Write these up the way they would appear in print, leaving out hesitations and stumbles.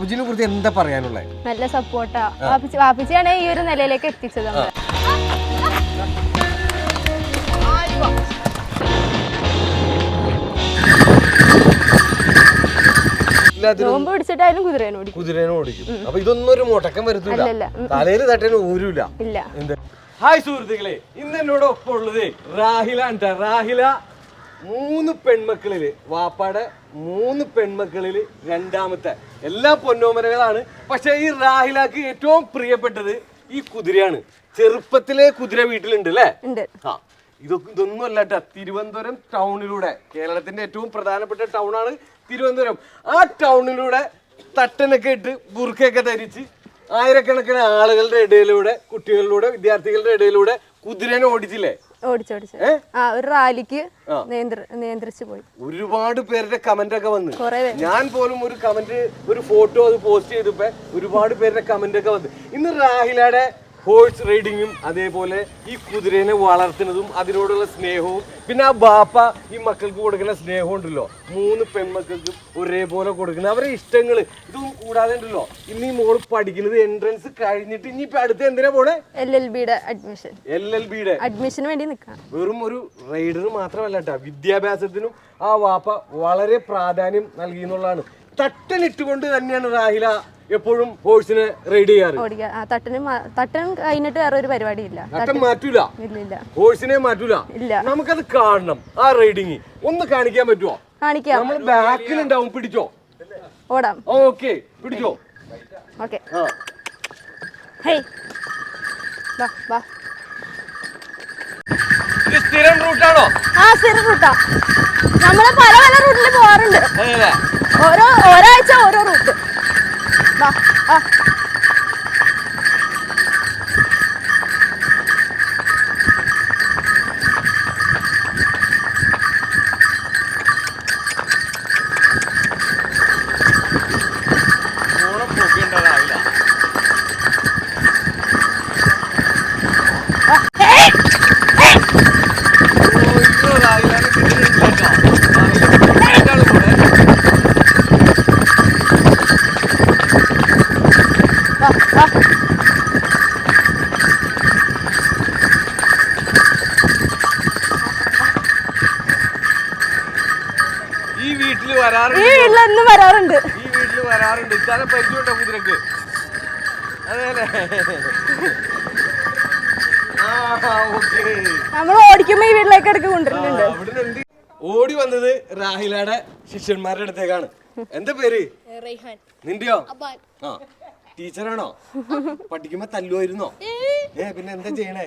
വാപ്പച്ചിനെ കുറിച്ച് എന്താ പറയാനുള്ളത്? നല്ല സപ്പോർട്ടാ. വാപ്പച്ചിയാണ് ഈ ഒരു നിലയിലേക്ക് എത്തിച്ചത്. നോമ്പ് പിടിച്ചിട്ടായാലും കുതിരേനെ ഓടിക്കും. അപ്പൊ ഇതൊന്നും ഒരു മുടക്കം വരുത്തില്ല, തലയിൽ തട്ടേന് ഊരൂല. ഹായ് സുഹൃത്തുക്കളെ, ഇന്ന് എന്നോട് ഒപ്പം ഉള്ളത് റാഹില. റാഹില 3 പെൺമക്കളില്, വാപ്പാടെ 3 പെൺമക്കളില് രണ്ടാമത്തെ. എല്ലാ പൊന്നോമനകളാണ്. പക്ഷെ ഈ റാഹിലക്ക് ഏറ്റവും പ്രിയപ്പെട്ടത് ഈ കുതിരയാണ്. ചെറുപ്പത്തിലെ കുതിര വീട്ടിലുണ്ട് അല്ലേ? ആ, ഇതൊന്നും അല്ല കേട്ടോ. തിരുവനന്തപുരം ടൗണിലൂടെ, കേരളത്തിന്റെ ഏറ്റവും പ്രധാനപ്പെട്ട ടൗണാണ് തിരുവനന്തപുരം. ആ ടൗണിലൂടെ തട്ടനൊക്കെ ഇട്ട് ബുർക്കയൊക്കെ ധരിച്ച് ആയിരക്കണക്കിന് ആളുകളുടെ ഇടയിലൂടെ, കുട്ടികളിലൂടെ, വിദ്യാർത്ഥികളുടെ ഇടയിലൂടെ കുതിരനെ ഓടിച്ചില്ലേ? ഒരു റാലിക്ക് നിയന്ത്രിച്ചു പോയി. ഒരുപാട് പേരുടെ കമന്റ് ഒക്കെ വന്ന്, ഞാൻ പോലും ഒരു കമന്റ്, ഒരു ഫോട്ടോ അത് പോസ്റ്റ് ചെയ്തപ്പോ ഒരുപാട് പേരുടെ കമന്റ് ഒക്കെ വന്ന്. ഇന്ന് റാഹിലയുടെ ഹോഴ്സ് റൈഡിങ്ങും അതേപോലെ ഈ കുതിരേനെ വളർത്തുന്നതും അതിനോടുള്ള സ്നേഹവും, പിന്നെ ആ ബാപ്പ ഈ മക്കൾക്ക് കൊടുക്കുന്ന സ്നേഹം ഉണ്ടല്ലോ, 3 പെൺമക്കൾക്കും ഒരേപോലെ കൊടുക്കുന്ന അവരെ ഇഷ്ടങ്ങൾ, ഇതും കൂടാതെ ഉണ്ടല്ലോ. ഇന്ന് ഈ മോള് പഠിക്കുന്നത് എൻട്രൻസ് കഴിഞ്ഞിട്ട് ഇനിയിപ്പോ അടുത്ത് എന്തിനാ പോണേ? LLBയുടെ അഡ്മിഷന് വേണ്ടി നിൽക്കാം. വെറും ഒരു റൈഡർ മാത്രമല്ല കേട്ടോ, വിദ്യാഭ്യാസത്തിനും ആ വാപ്പ വളരെ പ്രാധാന്യം നൽകി എന്നുള്ളതാണ്. തട്ടനിട്ടുകൊണ്ട് തന്നെയാണ് റാഹില എപ്പോഴും ഹോഴ്സിനെ റൈഡ് ചെയ്യാറ്. തട്ടൻ കഴിഞ്ഞിട്ട് വേറെ ഒരു പരിപാടി ഇല്ല. തട്ടൻ മാറ്റൂല, ഹോഴ്സിനെ മാറ്റൂല. നമുക്കത് കാണണം. ആ റൈഡിങ് ഒന്ന് കാണിക്കാൻ പറ്റുമോ? കാണിക്കാം. നമ്മൾ ബാക്കിലുണ്ടാവും. പിടിച്ചോ, ഓടാം. ഓക്കെ, പിടിച്ചോ. ഓക്കെ, സ്ഥിരം റൂട്ടാണോ? ആ, സ്ഥിരം റൂട്ടാ. നമ്മള് പല പല റൂട്ടിൽ പോവാറുണ്ട്. ഒരാഴ്ച ഓരോ റൂട്ട്. ഈ വീട്ടില് വരാറുണ്ട്. ഈ വീട്ടില് വരാറുണ്ട്. ഇതാണ് പരിചയമുണ്ടോ കുതിരക്ക്? അതെല്ലേ? നമ്മൾ ഓടിക്കുമ്പോ ഈ വീട്ടിലേക്ക് ഇടയ്ക്ക് കൊണ്ടുവരുന്നുണ്ട്. ഓടി വന്നത് റാഹിലയുടെ ശിഷ്യന്മാരുടെ അടുത്തേക്കാണ്. എന്താ പേര്? നിന്റെയോ? ആ, ടീച്ചറാണോ? പഠിക്കുമ്പോ തല്ലുമായിരുന്നോ? പിന്നെ എന്താ ചെയ്യണേ?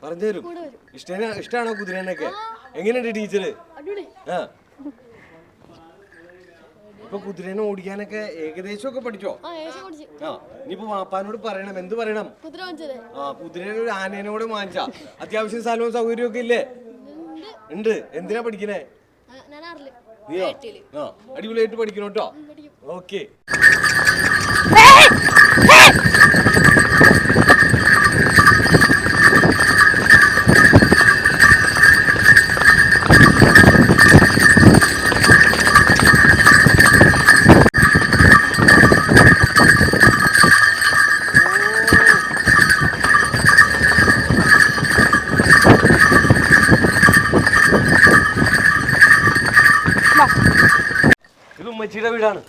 പറഞ്ഞുതരും. ഇഷ്ടാണോ കുതിരനൊക്കെ? എങ്ങനെയുണ്ട് ടീച്ചറ്? ആ, ഇപ്പൊ കുതിരനെ ഓടിക്കാനൊക്കെ ഏകദേശം ഒക്കെ പഠിച്ചോ? ആ, ഇനിയിപ്പോ വാപ്പാനോട് പറയണം. എന്ത് പറയണം? ആ, കുതിരനെ ഒരു ആനേനോട് വാങ്ങിച്ചാ അത്യാവശ്യം സ്ഥലവും സൗകര്യവും ഒക്കെ ഇല്ലേ? ഉണ്ട്. എന്തിനാ പഠിക്കണേ? നീയോ? ആ, അടിപൊളിയായിട്ട് പഠിക്കണം കേട്ടോ. ഓക്കെ. ഇത് ഉമ്മച്ചിയുടെ വീടാണ്.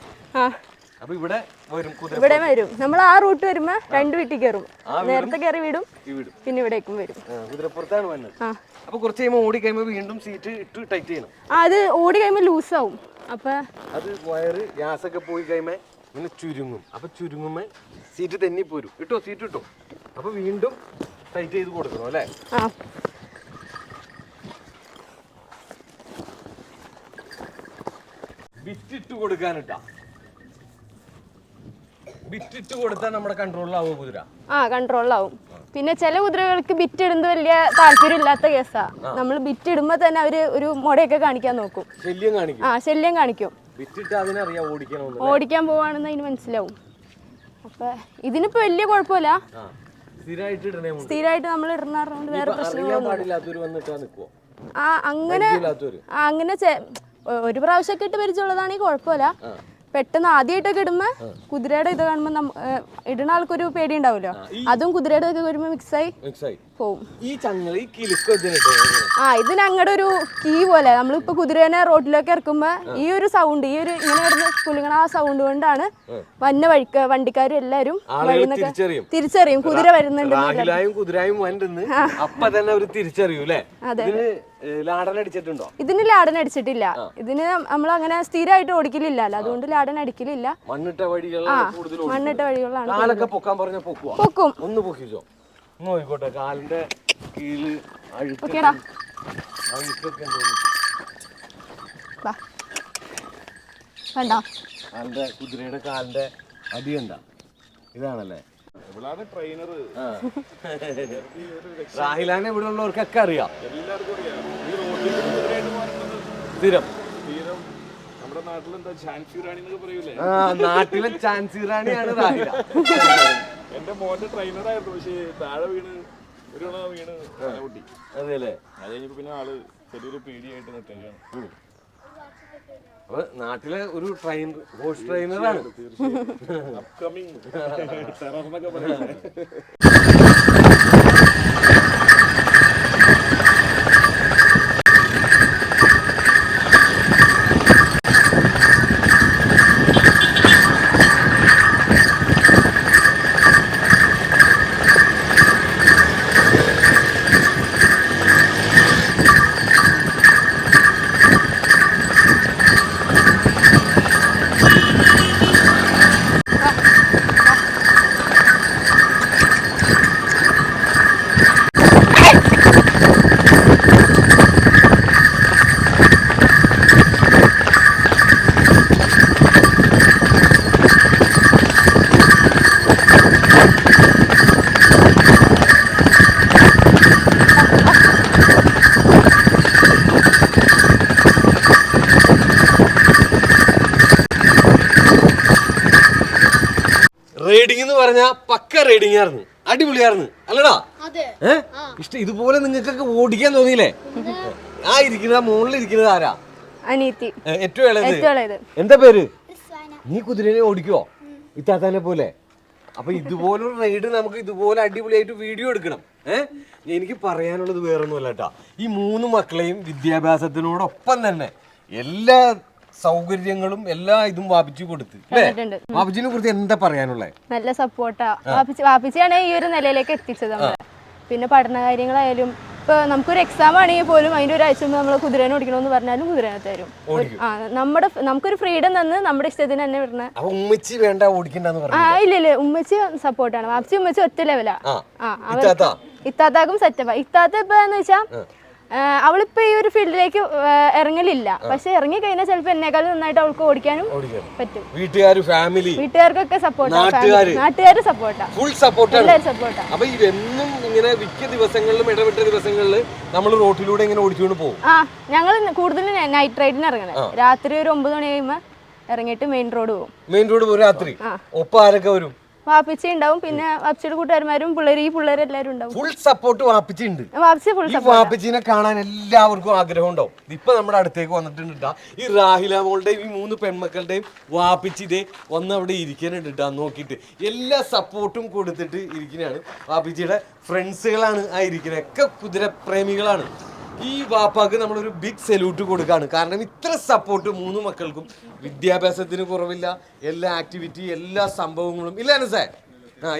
അപ്പൊ ഇവിടെ വരും. നമ്മൾ ആ റൂട്ട് വരുമ്പോ 2 വീട്ടിൽ കയറും. നേരത്തെ കയറി വീടും, പിന്നെ ഇവിടേക്കും വരും. കുതിരപ്പുറത്താണ് വന്നത്. അപ്പൊ കുറച്ച് കഴിയുമ്പോൾ ഓടി കഴിയുമ്പോൾ വീണ്ടും സീറ്റ് ഇട്ട് ടൈറ്റ് ചെയ്യണം. അത് ഓടി കഴിയുമ്പോൾ ലൂസ് ആവും. അപ്പൊ അത് വയറ് ഗ്യാസൊക്കെ പോയി കഴിയുമ്പോ ഇങ്ങനെ ചുരുങ്ങും. അപ്പൊ ചുരുങ്ങുമ്പോ സീറ്റ് തെന്നി പോരും. ഇട്ടോ, സീറ്റ് ഇട്ടോ. അപ്പൊ വീണ്ടും ടൈറ്റ് ചെയ്ത് കൊടുക്കണം അല്ലേ? ബിറ്റിട്ട് കൊടുക്കാനിട്ടാ. ബിറ്റിട്ട് കൊടുത്താൽ നമ്മുടെ കൺട്രോളിലാവും കുതിര. കൺട്രോളിലാവും. പിന്നെ ചില കുതിരകൾക്ക് ബിറ്റ് ഇടുന്നത് വലിയ താല്പര്യം ഇല്ലാത്ത കേസാ. നമ്മൾ ബിറ്റ് ഇടുമ്പോ തന്നെ അവര് ഒരു മുടയൊക്കെ കാണിക്കാൻ നോക്കും. ശല്യം കാണിക്കും. ഓടിക്കാൻ പോവാണെന്ന് അതിന് മനസ്സിലാവും. അപ്പൊ ഇതിനിപ്പോ വലിയ കുഴപ്പമില്ല. സ്ഥിരമായിട്ട് നമ്മൾ ഇടുന്നതുകൊണ്ട് വേറെ പ്രശ്നങ്ങളൊന്നും. അങ്ങനെ ഒരു പ്രാവശ്യമൊക്കെ ഇട്ട് പരിചയമുള്ളതാണെങ്കിൽ കുഴപ്പമില്ല. പെട്ടെന്ന് ആദ്യമായിട്ടൊക്കെ ഇടുമ്പോ കുതിരയുടെ ഇത് കാണുമ്പോ ഇടുന്ന ആൾക്കൊരു പേടി ഉണ്ടാവുമല്ലോ, അതും കുതിരയുടെ ഒക്കെ വരുമ്പോ മിക്സായി പോവും. ഇതിന് അങ്ങടെ ഒരു കീ പോലെ നമ്മളിപ്പോ കുതിരേനെ റോഡിലൊക്കെ ഇറക്കുമ്പോ ഈ ഒരു സൗണ്ട്, ഈ ഒരു ഇങ്ങനെ കിടന്ന് കുലുങ്ങണ ആ സൗണ്ട് കൊണ്ടാണ് വന്ന വണ്ടിക്കാരും എല്ലാരും തിരിച്ചറിയും കുതിര വരുന്നുണ്ട്. ഇതിന് ലാടൻ അടിച്ചിട്ടില്ല. ഇതിന് നമ്മൾ അങ്ങനെ സ്ഥിരമായിട്ട് ഓടിക്കലില്ല, അതുകൊണ്ട് ലാടൻ അടിക്കലില്ല. മണ്ണിട്ട വഴികളാണ് പൊക്കും. നോക്കട്ടെ കാലിന്റെ കീഴില് കാലിന്റെ കുതിരയുടെ കാലിന്റെ അടി കണ്ട ഇതാണല്ലേ രാഹിലാനെ ഇവിടെ ഉള്ളവർക്കൊക്കെ അറിയാം. സ്ഥിരം നാട്ടിലെ ഝാൻസി റാണിയാണ് രാഹില. എന്റെ മോന്റെ ട്രെയിനറായിരുന്നു, പക്ഷേ താഴെ വീണ് പൊട്ടി. അതെല്ലേ? അത് കഴിഞ്ഞപ്പോ പിന്നെ ആള് ചെറിയൊരു പേടിയായിട്ട് നിൽക്കുകയാണ്. അപ്പൊ നാട്ടിലെ ഒരു ഹോഴ്സ് ട്രെയിനറാണ്. അപ്കമിങ് ടെറർ എന്നൊക്കെ പറയുന്നത്. റൈഡിങ് എന്ന് പറഞ്ഞാ പക്ക റൈഡിങ് ആയിരുന്നു, അടിപൊളിയായിരുന്നു അല്ലടാ? ഇതുപോലെ നിങ്ങൾക്കൊക്കെ ഓടിക്കാൻ തോന്നിയില്ലേ? ആ ഇരിക്കുന്ന മുകളിൽ ഇരിക്കുന്നത് ആരാ? അനിയത്തി, ഏറ്റവും ഇളയത്. എന്താ പേര്? നീ കുതിരനെ ഓടിക്കുവോ ഇത്താത്താനെ പോലെ? അപ്പൊ ഇതുപോലൊരു റൈഡ് നമുക്ക് ഇതുപോലെ അടിപൊളിയായിട്ട് വീഡിയോ എടുക്കണം. എനിക്ക് പറയാനുള്ളത് വേറൊന്നുമല്ല കേട്ടാ, ഈ 3 മക്കളെയും വിദ്യാഭ്യാസത്തിനോടൊപ്പം തന്നെ എല്ലാ സൗകര്യങ്ങളും എല്ലാ ഇതും വാപ്പിച്ചു കൊടുത്ത് വാപ്പിച്ചിനെ കുറിച്ച് എന്താ പറയാനുള്ളത്? നല്ല സപ്പോർട്ടാ. വാപ്പിച്ചിയാണ് ഈ ഒരു നിലയിലേക്ക് എത്തിച്ചത് നമ്മളെ. പിന്നെ പഠന കാര്യങ്ങളായാലും ഇപ്പൊ നമുക്കൊരു എക്സാം ആണെങ്കിൽ പോലും അതിന്റെ ഒരാഴ്ച മുമ്പ് നമ്മൾ കുതിരനെ ഓടിക്കണമെന്ന് പറഞ്ഞാലും കുതിരനെ തരും. നമുക്കൊരു ഫ്രീഡം തന്ന് നമ്മുടെ ഇഷ്ടത്തിന് തന്നെ വിടണ. ഉമ്മച്ചി വേണ്ട ഓടിക്കണ്ടെന്ന് പറഞ്ഞു. ഇല്ല ഉമ്മച്ചി സപ്പോർട്ടാണ്. വാപ്പിച്ചി ഉമ്മച്ചി ഒറ്റ ലെവലാ. ഇത്താത്താക്കും സെറ്റപ്പാ. ഇത്താത്ത ഇപ്പൊ എന്ന് വെച്ചാ അവളിപ്പോ ഈ ഒരു ഫീൽഡിലേക്ക് ഇറങ്ങലില്ല, പക്ഷെ ഇറങ്ങി കഴിഞ്ഞാൽ ചിലപ്പോ എന്നെക്കാളും നന്നായിട്ട് അവൾക്ക് ഓടിക്കാനും പറ്റും. വീട്ടുകാർക്കൊക്കെ നാട്ടുകാര് സപ്പോർട്ടാ, ഫുൾ സപ്പോർട്ടാണ്. അപ്പൊ ഇതെന്നും ഇങ്ങനെ മിക്ക ദിവസങ്ങളിലും ഇടവിട്ട ദിവസങ്ങളിൽ നമ്മൾ റോട്ടിലൂടെ ഇങ്ങനെ ഓടിച്ചുകൊണ്ട് പോകും. ഞങ്ങൾ കൂടുതലും നൈറ്റ് റൈഡിന് ഇറങ്ങണേ. രാത്രി ഒരു 9 മണി കഴിയുമ്പോ ഇറങ്ങിയിട്ട് മെയിൻ റോഡ് പോകും. രാത്രി. ഒപ്പം ആരൊക്കെ വരും? വാപ്പിച്ചി ഉണ്ടാവും, പിന്നെ വാപ്പിച്ചിയുടെ കൂട്ടുകാരന്മാരും ഈ പിള്ളേരെല്ലാരും ഉണ്ടാവും. ഫുൾ സപ്പോർട്ട് വാപ്പിച്ചി ഉണ്ട്. വാപ്പിച്ചിനെ കാണാൻ എല്ലാവർക്കും ആഗ്രഹം ഉണ്ടാവും. ഇപ്പൊ നമ്മുടെ അടുത്തേക്ക് വന്നിട്ടുണ്ട് ഈ രാഹില മോളുടെയും ഈ 3 പെൺമക്കളുടെയും വാപ്പിച്ചിന്റെ വന്ന് അവിടെ ഇരിക്കാനുണ്ട് നോക്കിയിട്ട് എല്ലാ സപ്പോർട്ടും കൊടുത്തിട്ട് ഇരിക്കുന്നതാണ്. വാപ്പിച്ചിയുടെ ഫ്രണ്ട്സുകളാണ് ആ ഇരിക്കുന്നത്, ഒക്കെ കുതിരപ്രേമികളാണ്. ഈ വാപ്പാക്ക് നമ്മളൊരു ബിഗ് സല്യൂട്ട് കൊടുക്കുകയാണ്. കാരണം ഇത്ര സപ്പോർട്ട് 3 മക്കൾക്കും. വിദ്യാഭ്യാസത്തിന് കുറവില്ല, എല്ലാ ആക്ടിവിറ്റി എല്ലാ സംഭവങ്ങളും ഇല്ല. അനസേ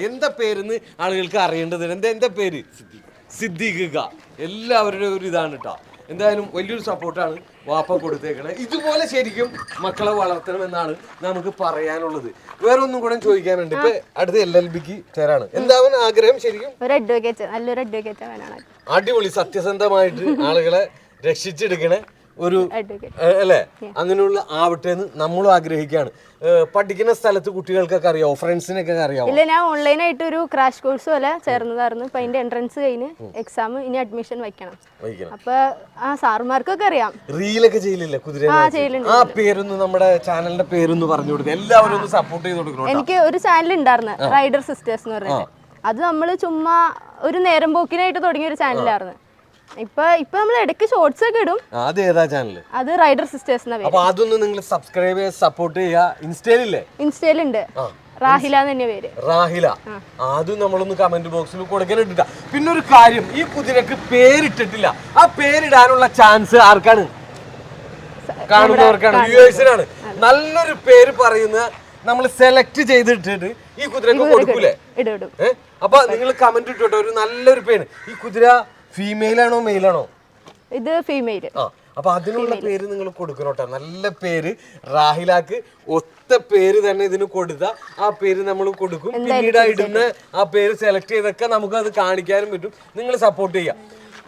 എന്താ പേരെന്ന് ആളുകൾക്ക് അറിയേണ്ടതുണ്ട്. എന്താ പേര്? സിദ്ദീഖ്. എല്ലാവരുടെയും ഒരു ഇതാണ് കേട്ടോ. എന്തായാലും വലിയൊരു സപ്പോർട്ടാണ് വാപ്പ കൊടുത്തേക്കണേ. ഇതുപോലെ ശരിക്കും മക്കളെ വളർത്തണമെന്നാണ് നമുക്ക് പറയാനുള്ളത്. വേറെ ഒന്നും കൂടെ ചോദിക്കാനുണ്ട്. ഇപ്പൊ അടുത്ത് LLBക്ക് ചേരാണ്. എന്താവൻ ആഗ്രഹം? ശരിക്കും നല്ലൊരു അഡ്വക്കേറ്റ് ആവാനാണ്. അടിപൊളി, സത്യസന്ധമായിട്ട് ആളുകളെ രക്ഷിച്ചെടുക്കണേ ഒരു അല്ലേ? അങ്ങനെയുള്ള ആവട്ടെ എന്ന് നമ്മളും ആഗ്രഹിക്കുകയാണ്. പഠിക്കുന്ന സ്ഥലത്ത് കുട്ടികൾക്കൊക്കെ അറിയാവോ? ഫ്രണ്ട്സിനൊക്കെ അറിയാവോ? ഇല്ല, ഞാൻ ഓൺലൈനായിട്ട് ഒരു ക്രാഷ് കോഴ്സ് പോലെ ചേർന്നതായിരുന്നു. ഇപ്പൊ അതിന്റെ എൻട്രൻസ് കഴിഞ്ഞ് എക്സാം, ഇനി അഡ്മിഷൻ വയ്ക്കണം. അപ്പൊ സാറുമാർക്കൊക്കെ അറിയാം. റീലൊക്കെ ചെയ്യില്ലേ കുതിര? ആ പേരൊന്ന് നമ്മുടെ ചാനലിന്റെ പേരൊന്ന് പറഞ്ഞു കൊടുക്കുക, എല്ലാവരും ഒന്ന് സപ്പോർട്ട് ചെയ്ത് കൊടുക്കണം. എനിക്ക് ഒരു ചാനൽ ഉണ്ടായിരുന്നു, റൈഡർ സിസ്റ്റേഴ്സ് എന്ന് പറഞ്ഞിട്ട്. അത് നമ്മള് ചുമ്മാ ഒരു നേരം പോക്കിനായിട്ട് തുടങ്ങിയ ഒരു ചാനലായിരുന്നു. ഇപ്പൊ നമ്മൾ ഇടയ്ക്ക് ഷോർട്സ് ഒക്കെ ഇടും. അത് ഏതാ ചാനല്? അത് റൈഡർ സിസ്റ്റേഴ്സ് എന്ന പേര്. അപ്പൊ അതൊന്ന് നിങ്ങൾ സബ്സ്ക്രൈബ് ചെയ്ത് സപ്പോർട്ട് ചെയ്യുക. ഇൻസ്റ്റയിലില്ലേ? ഇൻസ്റ്റയിലുണ്ട്, റാഹില തന്നെ പേര്. റാഹില. അതും നമ്മളൊന്ന് കമന്റ് ബോക്സിൽ കൊടുക്കാനിട്ടിട്ട. പിന്നെ ഒരു കാര്യം, ഈ കുതിരക്ക് പേരിട്ടിട്ടില്ല. ആ പേരിടാനുള്ള ചാൻസ് ആർക്കാണ്? കാണുന്നവർക്കാണ്, വ്യൂവേഴ്സിനാണ്. നല്ലൊരു പേര് പറയുന്ന നമ്മൾ സെലക്ട് ചെയ്തിട്ടിട്ട് ഈ കുതിരക്ക് കൊടുക്കൂലേ? അപ്പൊ നിങ്ങൾ കമന്റ് ഇട്ടോട്ടെ ഒരു നല്ലൊരു പേര്. ഈ കുതിര ഫീമെയിൽ ആണോ മെയിൽ ആണോ? ഇത് ഫീമെയിൽ. അപ്പൊ അതിനുള്ള പേര് നിങ്ങൾ കൊടുക്കണോട്ടെ. നല്ല പേര് റാഹിലാക്ക് ഒത്ത പേര് തന്നെ ഇതിന് കൊടുത്ത ആ പേര് നമ്മൾ കൊടുക്കും. പിന്നീട് ഇടുന്ന ആ പേര് സെലക്ട് ചെയ്തൊക്കെ നമുക്ക് അത് കാണിക്കാനും പറ്റും. നിങ്ങൾ സപ്പോർട്ട് ചെയ്യാം.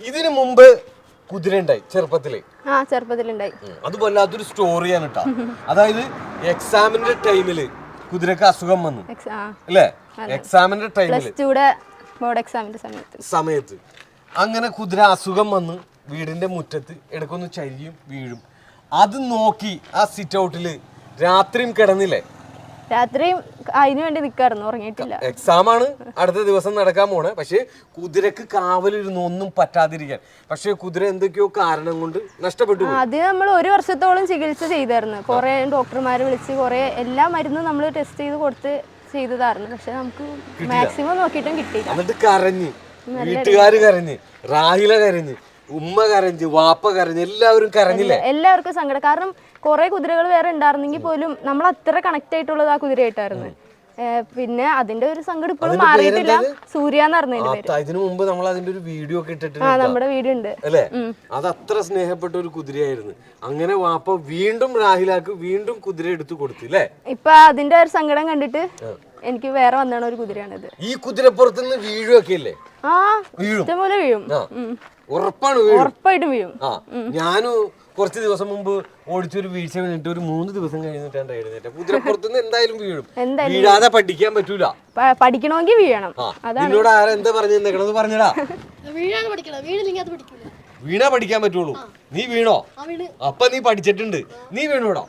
ഇതിനു മുമ്പ് കുതിര ഉണ്ടായി ചെറുപ്പത്തിലുണ്ടായി. അത് വല്ലാത്തൊരു സ്റ്റോറിയാണ് കേട്ടോ. അതായത് എക്സാമിന്റെ ടൈമില് കുതിരക്ക് അസുഖം വന്നു അല്ലേ? എക്സാമിന്റെ ടൈമില് ബോർഡ് എക്സാമിന്റെ സമയത്ത് അങ്ങനെ കുതിര അസുഖം വന്ന് വീടിന്റെ മുറ്റത്ത് ഇടയ്ക്കൊന്ന് ചരിയും വീഴും. അത് നോക്കി ആ സിറ്റ് ഔട്ടില് രാത്രിയും കിടന്നില്ലേ? രാത്രിയും അതിനു വേണ്ടി നിൽക്കാറുണ്ട്, ഉറങ്ങിയിട്ടില്ല. എക്സാം ആണ് അടുത്ത ദിവസം നടക്കാൻ പോണേ. പക്ഷെ കുതിരക്ക് കാവലിരുന്ന് ഒന്നും പറ്റാതിരിക്കാൻ. പക്ഷെ കുതിര എന്തൊക്കെയോ കാരണം കൊണ്ട് നഷ്ടപ്പെട്ടു. അത് നമ്മൾ 1 വർഷത്തോളം ചികിത്സ ചെയ്തായിരുന്നു. കുറെ ഡോക്ടർമാരെ വിളിച്ച് കുറെ എല്ലാ മരുന്നും നമ്മൾ ടെസ്റ്റ് ചെയ്ത് കൊടുത്ത് ചെയ്തതായിരുന്നു. പക്ഷെ നമുക്ക് മാക്സിമം നോക്കിയിട്ടും കിട്ടിയില്ല. എന്നിട്ട് കരഞ്ഞ്, വീട്ടുകാര് കരഞ്ഞ്, റാഹില കരഞ്ഞ്, ഉമ്മ കരഞ്ഞ്, വാപ്പ കരഞ്ഞ്, എല്ലാവരും കരഞ്ഞില്ലേ? എല്ലാവർക്കും സങ്കടം. കാരണം കുറെ കുതിരകൾ വേറെ ഉണ്ടായിരുന്നെങ്കിൽ പോലും നമ്മൾ അത്ര കണക്ട് ആയിട്ടുള്ളത് ആ കുതിരയായിട്ടായിരുന്നു. പിന്നെ അതിന്റെ ഒരു സങ്കടം ഇപ്പോഴും മാറിയിട്ടില്ല. സൂര്യ എന്ന് പറഞ്ഞതിന്റെ പേര്. ഇതിനു മുമ്പ് നമ്മൾ അതിന്റെ ഒരു വീഡിയോ ഒക്കെ ഇട്ടിട്ടുണ്ട്. നമ്മുടെ വീഡിയോ ഉണ്ട് അല്ലേ? അത് അത്ര സ്നേഹപ്പെട്ട ഒരു കുതിരയായിരുന്നു. അങ്ങനെ വാപ്പ വീണ്ടും റാഹിലാക്ക് വീണ്ടും കുതിര എടുത്തു കൊടുത്തു അല്ലേ? ഇപ്പൊ അതിന്റെ ഒരു സങ്കടം കണ്ടിട്ട് എനിക്ക് വേറെ വന്നാണ് ഒരു കുതിരയാണിത്. ഈ കുതിരപ്പുറത്തുനിന്ന് വീഴുവൊക്കെ ഇല്ലേ? ഇഷ്ടംപോലെ വീഴും. ഉറപ്പായിട്ടും വീഴും. ഞാനും കുറച്ച് ദിവസം മുമ്പ് ഓടിച്ചൊരു വീഴ്ച വീണിട്ട് ഒരു 3 ദിവസം കഴിഞ്ഞിട്ടാണ് എഴുന്നേറ്റ. കുതിരപ്പുറത്തുനിന്ന് എന്തായാലും വീഴും. വീഴാതെ പഠിക്കാൻ പറ്റൂല. പഠിക്കണമെങ്കിൽ വീഴണം. നിന്നോട് ആരാ എന്താ പറഞ്ഞു പറഞ്ഞടാ? വീണാ പഠിക്കാൻ പറ്റുള്ളൂ. നീ വീണോ? അപ്പൊ നീ പഠിച്ചിട്ടുണ്ട്. നീ വീണോടോ?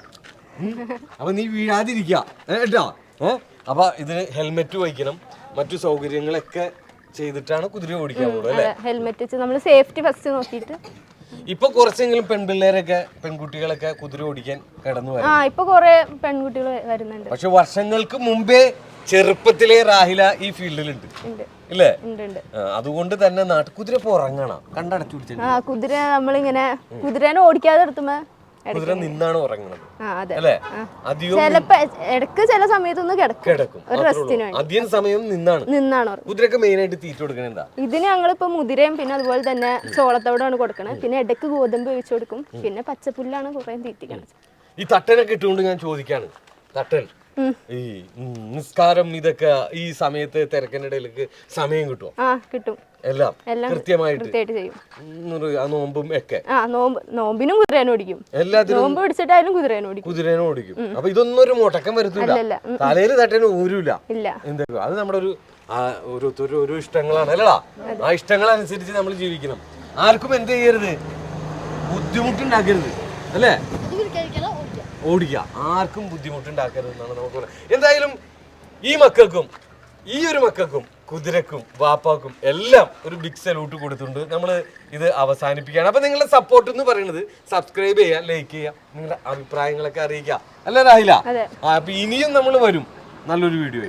അപ്പൊ നീ വീഴാതിരിക്ക കേട്ടോ. അപ്പൊ ഇതിന് ഹെൽമെറ്റ് വയ്ക്കണം, മറ്റു സൗകര്യങ്ങളൊക്കെ ചെയ്തിട്ടാണ് കുതിര ഓടിക്കാൻ പോകുന്നത് അല്ലേ? ഹെൽമെറ്റ് വെച്ച് നമ്മൾ സേഫ്റ്റി ഫസ്റ്റ് നോക്കിയിട്ട്. ഇപ്പൊ കുറച്ചെങ്കിലും പെൺപിള്ളേരൊക്കെ പെൺകുട്ടികളൊക്കെ കുതിര ഓടിക്കാൻ കടന്നു വരും. ഇപ്പൊ കുറെ പെൺകുട്ടികൾ വരുന്നുണ്ട്. പക്ഷെ വർഷങ്ങൾക്ക് മുമ്പേ ചെറുപ്പത്തിലെ റാഹില ഈ ഫീൽഡിലുണ്ട് ഇല്ലേ? അതുകൊണ്ട് തന്നെ കുതിര ഉറങ്ങണം, കണ്ടടച്ചു പിടിച്ചിട്ട്. കുതിര നമ്മളിങ്ങനെ കുതിരനെ ഓടിക്കാതെ നിർത്തുമ്പോ കുതിര നിന്നാണ് ഉറങ്ങുന്നത് അല്ലേ? ചിലപ്പോ ഇടക്ക് ചില സമയത്തൊന്ന് കിടക്കും ഒരു റെസ്റ്റിന് വേണ്ടി. അധികം സമയം നിന്നാണ്. കുതിരക്ക് മെയിൻ ആയിട്ട് തീറ്റ കൊടുക്കണെന്താ? ഇതിന് ഞങ്ങളിപ്പോ മുതിരയും പിന്നെ അതുപോലെ തന്നെ ചോളത്തോടാണ് കൊടുക്കണത്. പിന്നെ ഇടക്ക് ഗോതമ്പ് ഒഴിച്ചു കൊടുക്കും. പിന്നെ പച്ചപ്പുല്ലാണ് കുറെ തീറ്റിക്കണത്. ഈ തട്ടനൊക്കെ ഇട്ടുകൊണ്ട് ഞാൻ ചോദിക്കാണ്, തട്ടൻ ഈ നിസ്കാരം ഇതൊക്കെ ഈ സമയത്ത് തിരക്കിനിടയിലേക്ക് സമയം കിട്ടുമോ? കിട്ടും. എല്ലാം കൃത്യമായിട്ട് ചെയ്യും. നോമ്പും ഒക്കെ നോമ്പിനും കുതിരേനെ ഓടിക്കും. നോമ്പ് പിടിച്ചിട്ടായാലും കുതിരേനെ ഓടിക്കും. അപ്പൊ ഇതൊന്നും ഒരു മുടക്കം വരുത്തില്ല. തലയിൽ തട്ടേന് ഊരൂല. എന്താ അത് നമ്മുടെ ഓരോ ഇഷ്ടങ്ങളാണ് അല്ലടാ. ആ ഇഷ്ടങ്ങൾ അനുസരിച്ച് നമ്മൾ ജീവിക്കണം. ആർക്കും എന്ത് ചെയ്യരുത്, ബുദ്ധിമുട്ടുണ്ടാക്കരുത് അല്ലേ? ഓടിക്കുക, ആർക്കും ബുദ്ധിമുട്ടുണ്ടാക്കരുത് എന്നാണ് നമുക്ക് പറയുന്നത്. എന്തായാലും ഈ ഒരു മക്കൾക്കും കുതിരക്കും വാപ്പാക്കും എല്ലാം ഒരു ബിഗ് സല്യൂട്ട് കൊടുത്തിട്ടുണ്ട്. നമ്മൾ ഇത് അവസാനിപ്പിക്കുകയാണ്. അപ്പൊ നിങ്ങളുടെ സപ്പോർട്ട് എന്ന് പറയുന്നത് സബ്സ്ക്രൈബ് ചെയ്യുക, ലൈക്ക് ചെയ്യുക, നിങ്ങളുടെ അഭിപ്രായങ്ങളൊക്കെ അറിയിക്കുക അല്ലേ റാഹില? അപ്പൊ ഇനിയും നമ്മൾ വരും നല്ലൊരു വീഡിയോ.